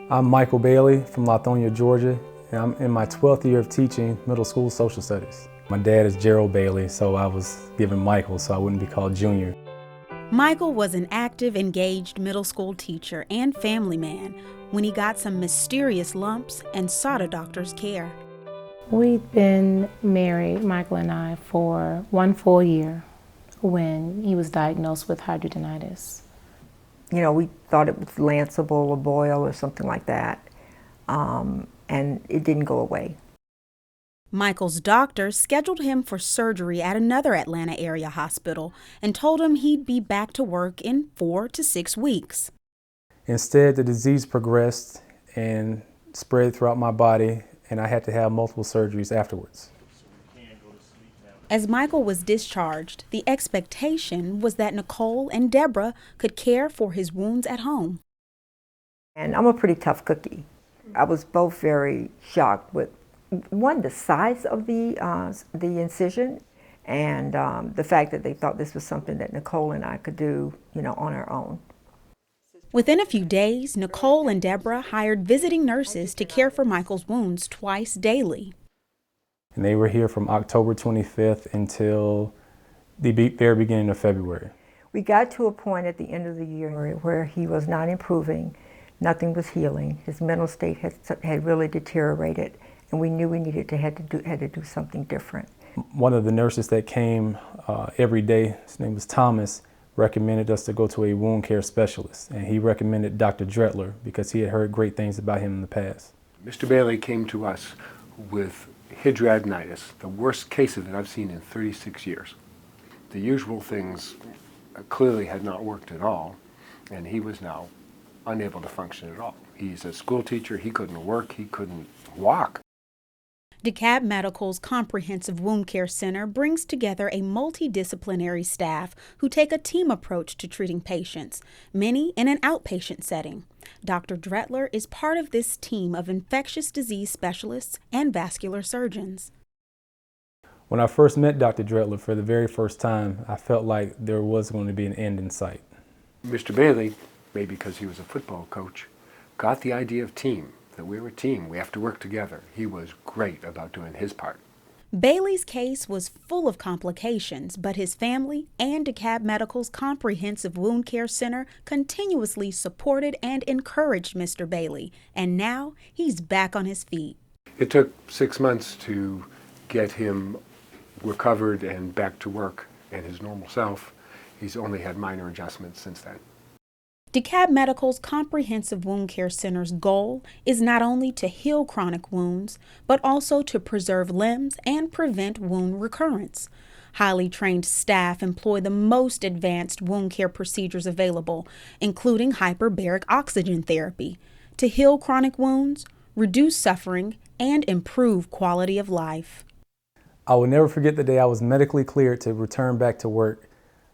I'm Michael Bailey from Lithonia, Georgia, and I'm in my 12th year of teaching middle school social studies. My dad is Gerald Bailey, so I was given Michael so I wouldn't be called Junior. Michael was an active, engaged middle school teacher and family man when he got some mysterious lumps and sought a doctor's care. We'd been married, Michael and I, for 1 full year when he was diagnosed with hidradenitis. You know, we thought it was lanceable or boil or something like that, and it didn't go away. Michael's doctor scheduled him for surgery at another Atlanta area hospital and told him he'd be back to work in 4 to 6 weeks. Instead, the disease progressed and spread throughout my body, and I had to have multiple surgeries afterwards. As Michael was discharged, the expectation was that Nicole and Deborah could care for his wounds at home. And I'm a pretty tough cookie. I was both very shocked with, one, the size of the incision, and the fact that they thought this was something that Nicole and I could do, you know, on our own. Within a few days, Nicole and Deborah hired visiting nurses to care for Michael's wounds twice daily. And they were here from October 25th until the very beginning of February. We got to a point at the end of the year where he was not improving, nothing was healing. His mental state had really deteriorated, and we knew we had to do something different. One of the nurses that came every day, his name was Thomas, recommended us to go to a wound care specialist, and he recommended Dr. Dretler because he had heard great things about him in the past. Mr. Bailey came to us with hidradenitis, the worst case of it I've seen in 36 years. The usual things clearly had not worked at all, and he was now unable to function at all. He's a school teacher, he couldn't work, he couldn't walk. DeKalb Medical's Comprehensive Wound Care Center brings together a multidisciplinary staff who take a team approach to treating patients, many in an outpatient setting. Dr. Dretler is part of this team of infectious disease specialists and vascular surgeons. When I first met Dr. Dretler for the very first time, I felt like there was going to be an end in sight. Mr. Bailey, maybe because he was a football coach, got the idea of team, that we were a team, we have to work together. He was great about doing his part. Bailey's case was full of complications, but his family and DeKalb Medical's Comprehensive Wound Care Center continuously supported and encouraged Mr. Bailey, and now he's back on his feet. It took 6 months to get him recovered and back to work and his normal self. He's only had minor adjustments since then. DeKalb Medical's Comprehensive Wound Care Center's goal is not only to heal chronic wounds, but also to preserve limbs and prevent wound recurrence. Highly trained staff employ the most advanced wound care procedures available, including hyperbaric oxygen therapy, to heal chronic wounds, reduce suffering, and improve quality of life. I will never forget the day I was medically cleared to return back to work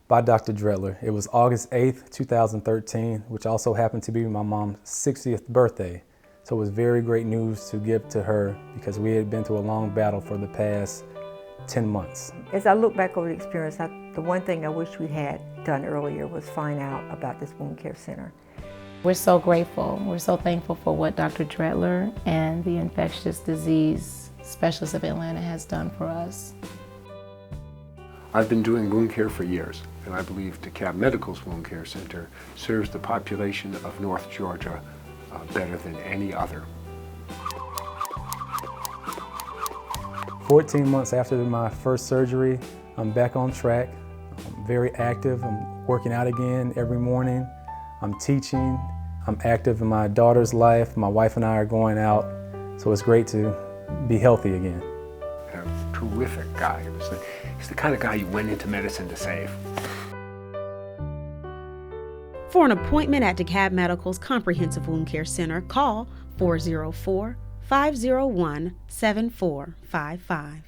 by Dr. Dretler. It was August 8th, 2013, which also happened to be my mom's 60th birthday. So it was very great news to give to her because we had been through a long battle for the past 10 months. As I look back over the experience, the one thing I wish we had done earlier was find out about this wound care center. We're so grateful. We're so thankful for what Dr. Dretler and the infectious disease specialist of Atlanta has done for us. I've been doing wound care for years, and I believe DeKalb Medical's Wound Care Center serves the population of North Georgia better than any other. 14 months after my first surgery, I'm back on track. I'm very active. I'm working out again every morning. I'm teaching. I'm active in my daughter's life. My wife and I are going out, so it's great to be healthy again. A terrific guy. He's the kind of guy you went into medicine to save. For an appointment at DeKalb Medical's Comprehensive Wound Care Center, call 404-501-7455.